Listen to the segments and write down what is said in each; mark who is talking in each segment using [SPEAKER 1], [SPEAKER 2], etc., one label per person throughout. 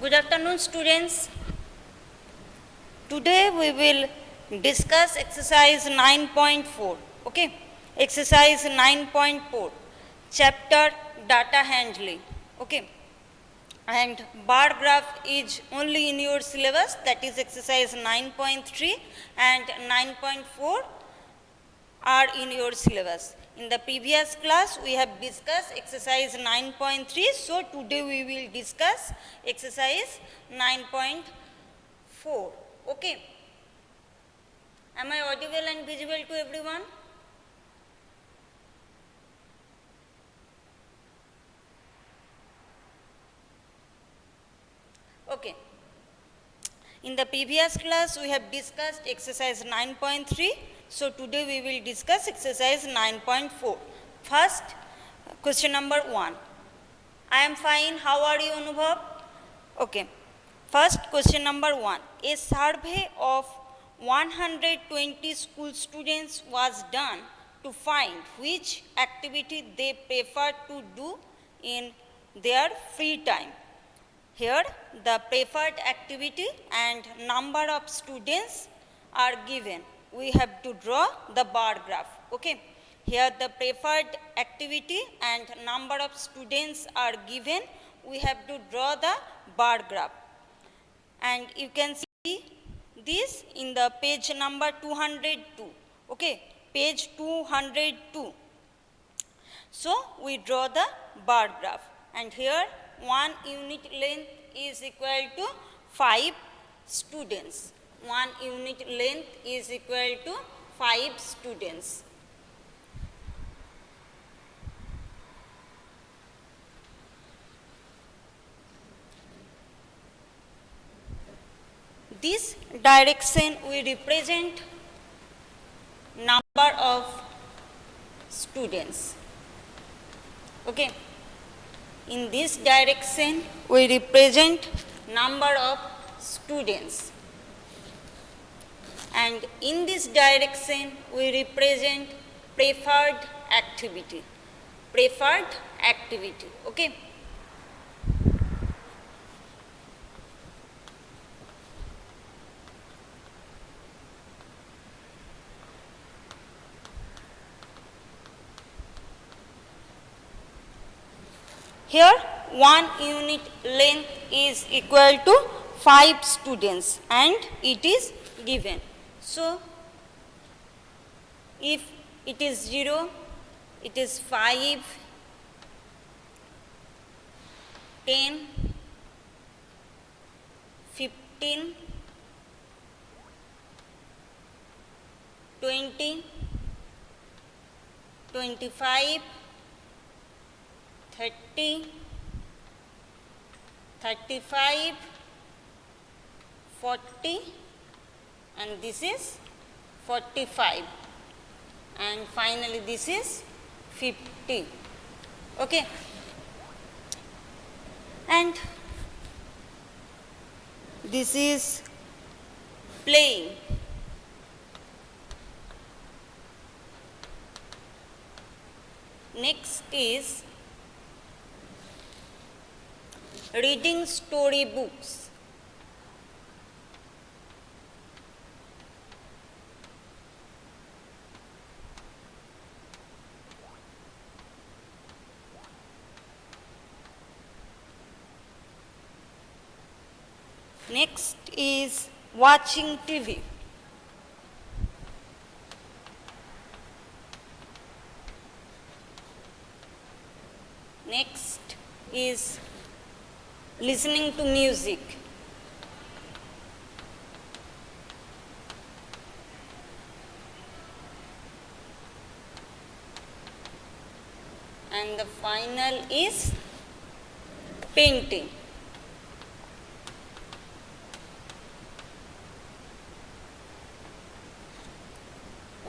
[SPEAKER 1] Good afternoon, students. Today we will discuss exercise 9.4. Okay, exercise 9.4, chapter data handling. Okay, and bar graph is only in your syllabus, that is exercise 9.3 and 9.4 are in your syllabus. In the previous class, we have discussed exercise 9.3. So today we will discuss exercise 9.4. Okay. Am I audible and visible to everyone? Okay. In the previous class, we have discussed exercise 9.3. So today we will discuss exercise 9.4. First, question number 1. I am fine. How are you, Anubhav? Okay. First, question number 1. A survey of 120 school students was done to find which activity they prefer to do in their free time. Here, the preferred activity and number of students are given. We have to draw the bar graph. Okay. Here, the preferred activity and number of students are given. We have to draw the bar graph. And you can see this in the page number 202. Okay. Page 202. So, we draw the bar graph. And here, 1 unit length is equal to 5 students. 1 unit length is equal to 5 students. This direction we represent number of students. Okay. In this direction, we represent number of students. And in this direction, we represent preferred activity. Preferred activity. Okay. Here, 1 unit length is equal to 5 students and it is given. So, if it is 0, it is 5, 10, 15, 20, 25, 30, 35, 40, and this is 45, and finally this is 50. Okay. And this is playing. Next is reading story books. Next is watching TV. Next is listening to music. And the final is painting.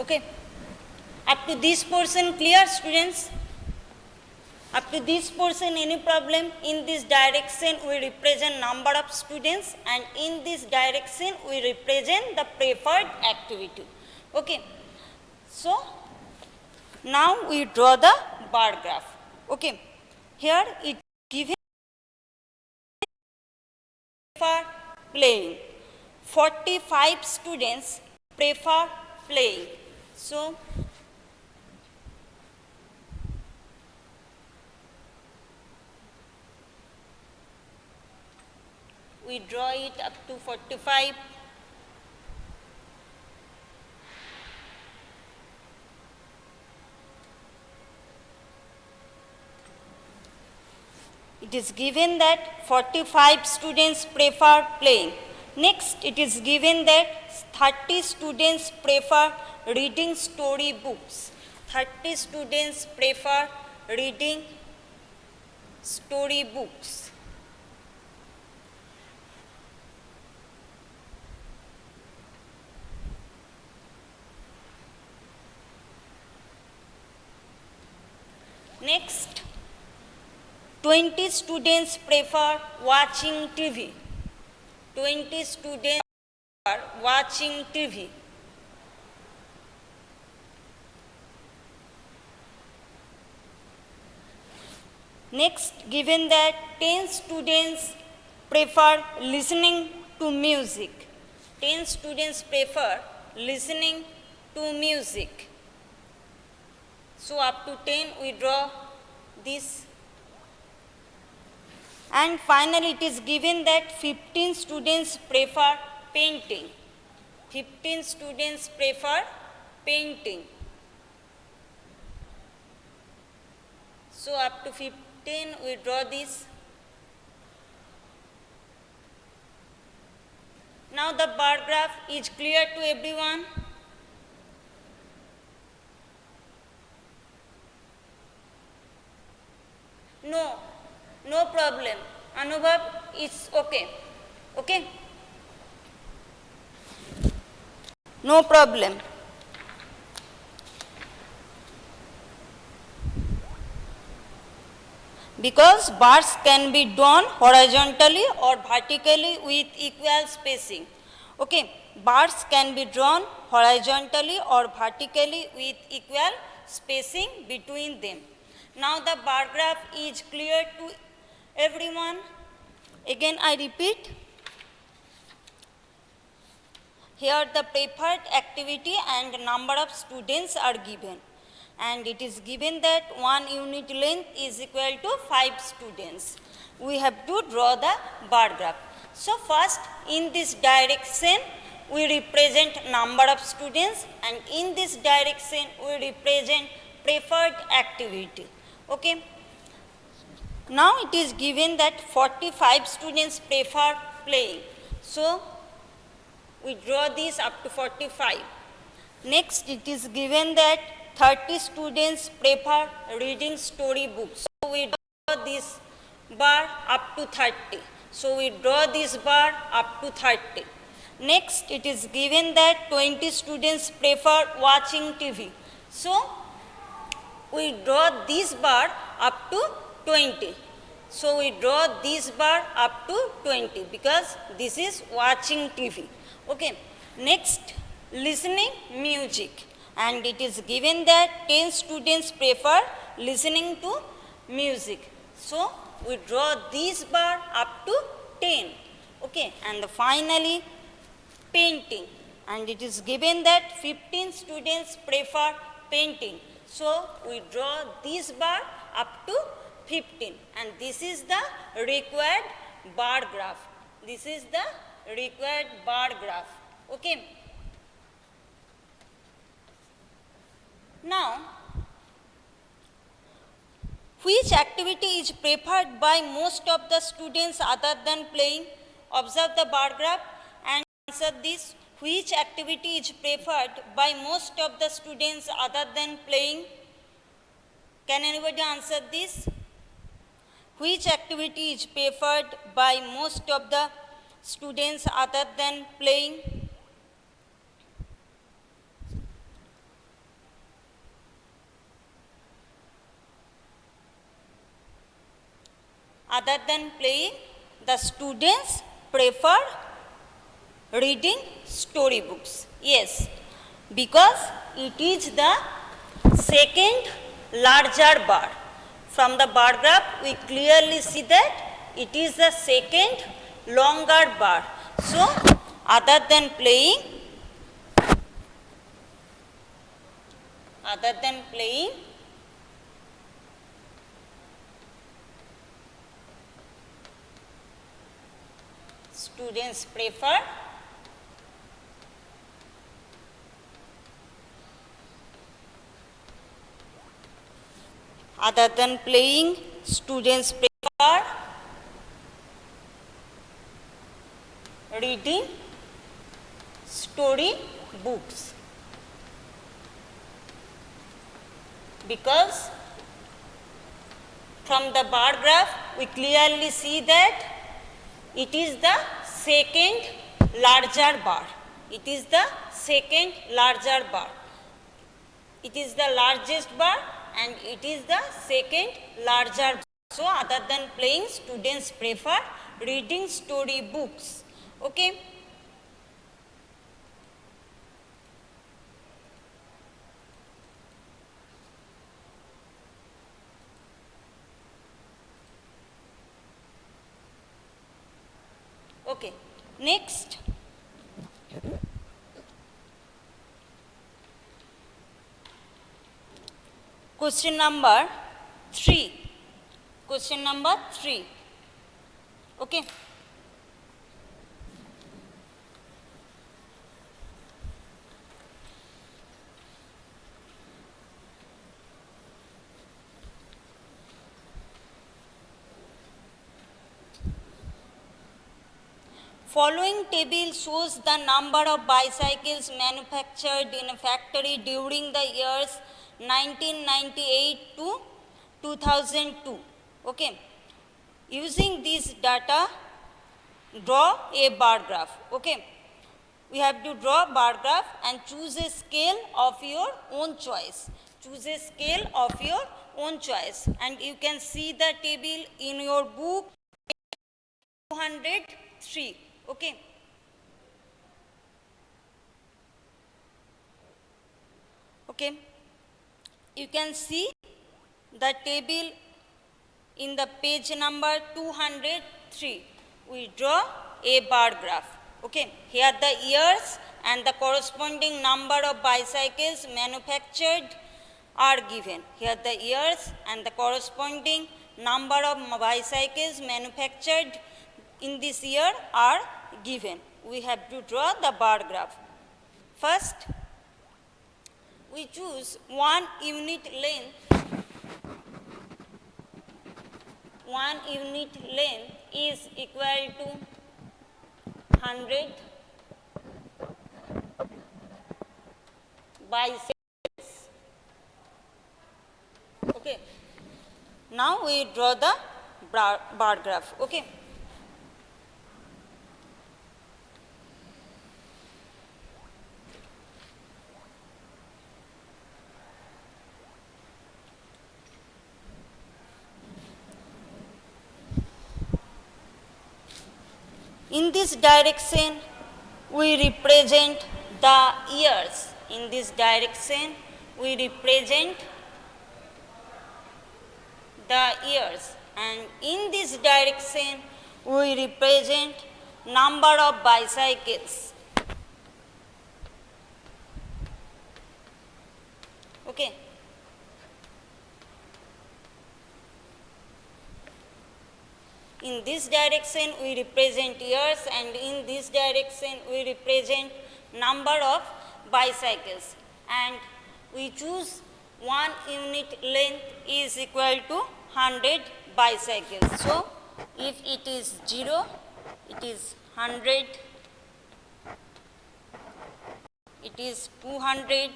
[SPEAKER 1] Okay. Up to this portion clear, students? Up to this portion, any problem? In this direction, we represent number of students, and in this direction, we represent the preferred activity. Okay. So, now we draw the bar graph. Okay. Here it given prefer playing. 45 students prefer playing. So, we draw it up to 45. It is given that 45 students prefer playing. Next, it is given that 30 students prefer reading story books. 30 students prefer reading story books. Next, 20 students prefer watching TV. 20 students are watching TV. Next, given that 10 students prefer listening to music. 10 students prefer listening to music. So up to 10 we draw this. And finally, it is given that 15 students prefer painting. 15 students prefer painting. So up to 15 we draw this. Now the bar graph is clear to everyone. No problem. Anubhav, it's okay. Okay? No problem. Because bars can be drawn horizontally or vertically with equal spacing. Okay, bars can be drawn horizontally or vertically with equal spacing between them. Now the bar graph is clear to everyone. Again I repeat. Here the preferred activity and number of students are given. And it is given that 1 unit length is equal to 5 students. We have to draw the bar graph. So first, in this direction, we represent number of students, and in this direction, we represent preferred activity. Okay. Now it is given that 45 students prefer playing. So we draw this up to 45. Next, it is given that 30 students prefer reading story books. So we draw this bar up to 30. So we draw this bar up to 30. Next, it is given that 20 students prefer watching TV. So we draw this bar up to 20. So we draw this bar up to 20 because this is watching TV. Okay. Next, listening music. And it is given that 10 students prefer listening to music. So we draw this bar up to 10. Okay. And finally, painting. And it is given that 15 students prefer painting. So we draw this bar up to 15. And this is the required bar graph. This is the required bar graph. Okay. Now, which activity is preferred by most of the students other than playing? Observe the bar graph and answer this. Which activity is preferred by most of the students other than playing? Can anybody answer this? Which activity is preferred by most of the students other than playing? Other than playing, the students prefer reading storybooks. Yes, because it is the second larger bar. From the bar graph, we clearly see that it is the second longer bar. So, other than playing, students prefer reading story books, because from the bar graph we clearly see that it is the second larger bar. It is the second larger bar. It is the largest bar and it is the second larger bar. So, other than playing, students prefer reading story books. Okay. Okay. Next, question number 3. Question number 3. Okay. Following table shows the number of bicycles manufactured in a factory during the years 1998 to 2002. Okay. Using this data, draw a bar graph. Okay. We have to draw a bar graph and choose a scale of your own choice. Choose a scale of your own choice. And you can see the table in your book 203. Okay. Okay. You can see the table in the page number 203. We draw a bar graph. Okay. Here the years and the corresponding number of bicycles manufactured are given. Here the years and the corresponding number of bicycles manufactured in this year are given. We have to draw the bar graph. First, we choose 1 unit length. 1 unit length is equal to 100 bicycles. Okay. Now we draw the bar graph. Okay. In this direction, we represent the years. In this direction, we represent the years. And in this direction, we represent number of bicycles. Okay. In this direction we represent years and in this direction we represent number of bicycles, and we choose 1 unit length is equal to 100 bicycles. So, if it is 0, it is 100, it is 200,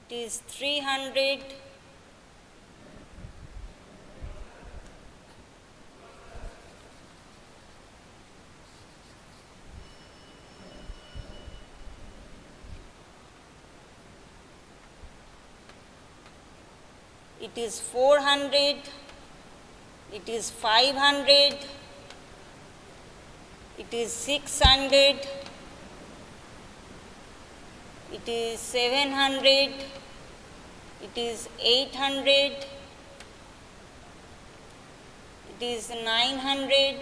[SPEAKER 1] it is 300, it is 400, it is 500, it is 600, it is 700, it is 800, it is 900,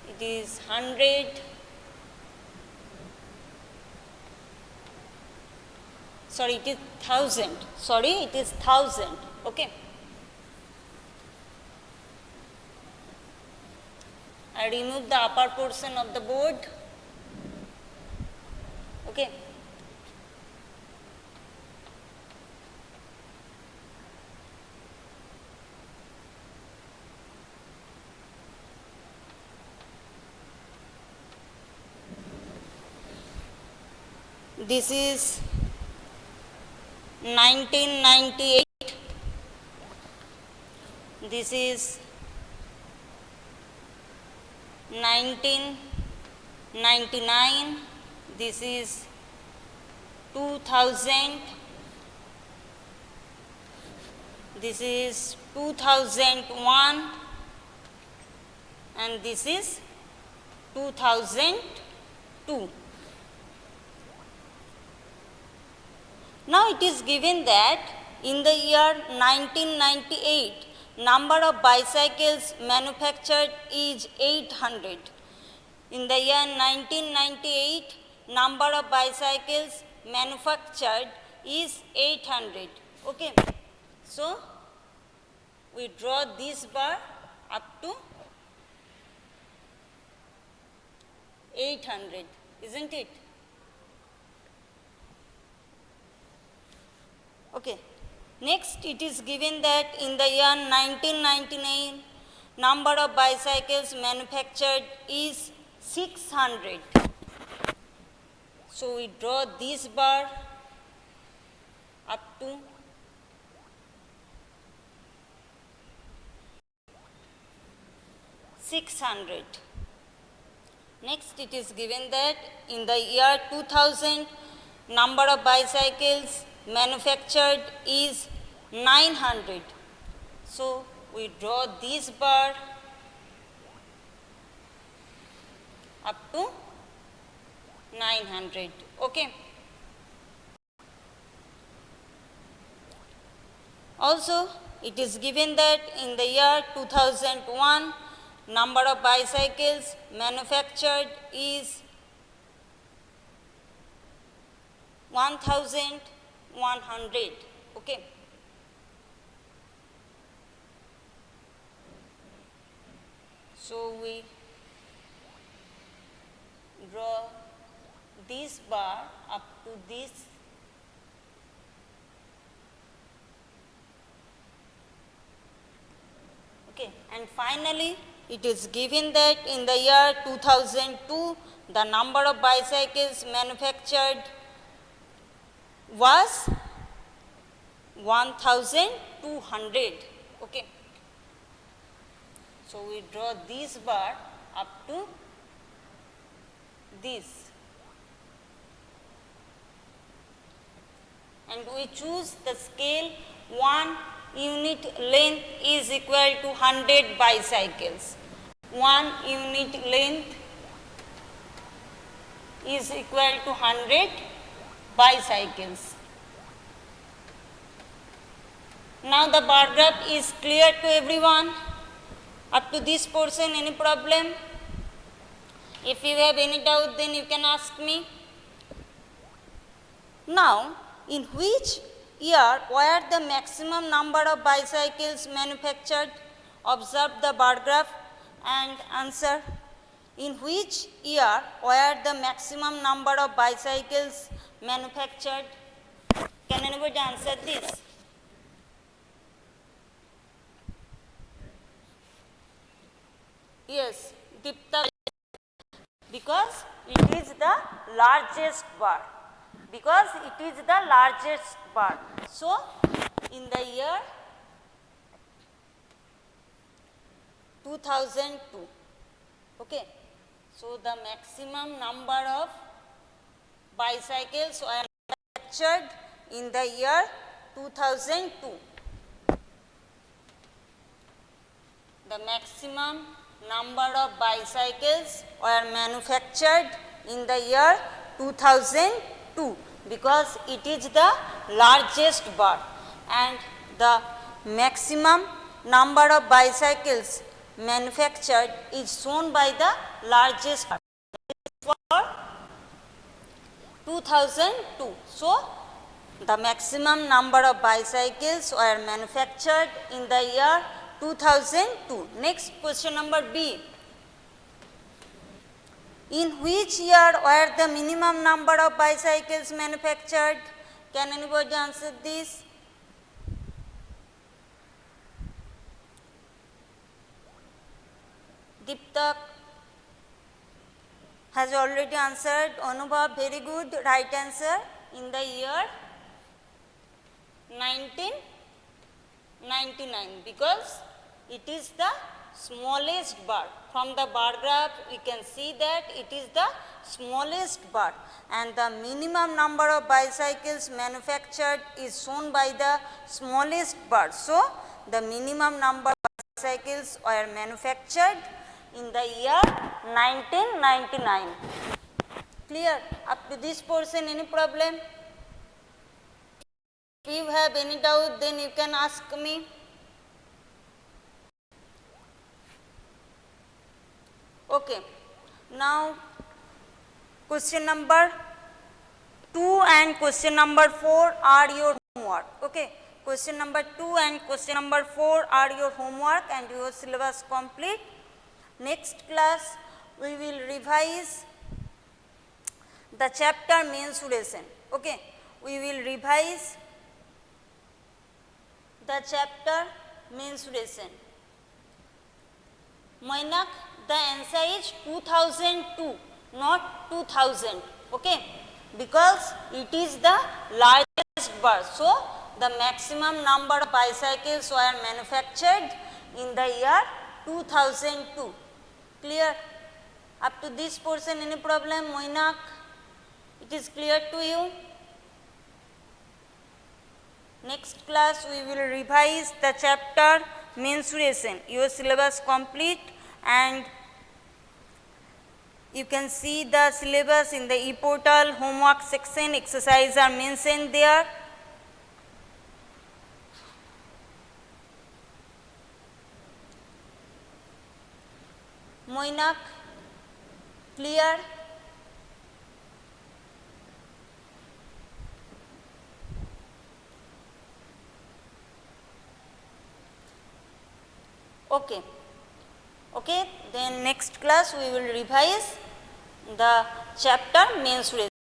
[SPEAKER 1] it is 100, sorry, it is 1000, sorry, it is 1000, okay. I remove the upper portion of the board, okay. This is 1998, this is 1999, this is 2000, this is 2001, and this is 2002. Now it is given that in the year 1998, number of bicycles manufactured is 800. In the year 1998, number of bicycles manufactured is 800. Okay. So we draw this bar up to 800, isn't it? Okay. Next, it is given that in the year 1999, number of bicycles manufactured is 600. So we draw this bar up to 600. Next, it is given that in the year 2000, number of bicycles manufactured is 900. So we draw this bar up to 900. Okay. Also, it is given that in the year 2001, number of bicycles manufactured is 1100. Okay. So we draw this bar up to this. Okay, and finally it is given that in the year 2002, the number of bicycles manufactured was 1200. Okay. So we draw this bar up to this. And we choose the scale 1 unit length is equal to 100 bicycles. 1 unit length is equal to 100 bicycles. Now the bar graph is clear to everyone. Up to this portion, any problem? If you have any doubt, then you can ask me. Now, in which year were the maximum number of bicycles manufactured? Observe the bar graph and answer. In which year were the maximum number of bicycles manufactured? Can anybody answer this? Yes, Dipta, because it is the largest bar. Because it is the largest bar. So, in the year 2002, okay. So, the maximum number of bicycles were manufactured in the year 2002. The maximum number of bicycles were manufactured in the year 2002 because it is the largest bar, and the maximum number of bicycles manufactured is shown by the largest part. For 2002. So, the maximum number of bicycles were manufactured in the year 2002. Next question number B. In which year were the minimum number of bicycles manufactured? Can anybody answer this? Deeptak has already answered. Anubhav, very good. Right answer. In the year 1999, because it is the smallest bar. From the bar graph, we can see that it is the smallest bar, and the minimum number of bicycles manufactured is shown by the smallest bar. So, the minimum number of bicycles were manufactured in the year 1999. Clear? Up to this portion, any problem? If you have any doubt, then you can ask me. Okay. Now, question number 2 and question number 4 are your homework. Okay. Question number 2 and question number 4 are your homework and your syllabus complete. Next class, we will revise the chapter mensuration. Okay. We will revise the chapter mensuration. Mainak, the answer is 2002, not 2000. Okay. Because it is the largest bar. So, the maximum number of bicycles were manufactured in the year 2002. Clear? Up to this portion, any problem, Moinak? It is clear to you? Next class, we will revise the chapter mensuration. Your syllabus complete, and you can see the syllabus in the e-portal homework section. Exercises are mentioned there. Moinak, clear? Okay. Okay, then next class we will revise the chapter mensuration.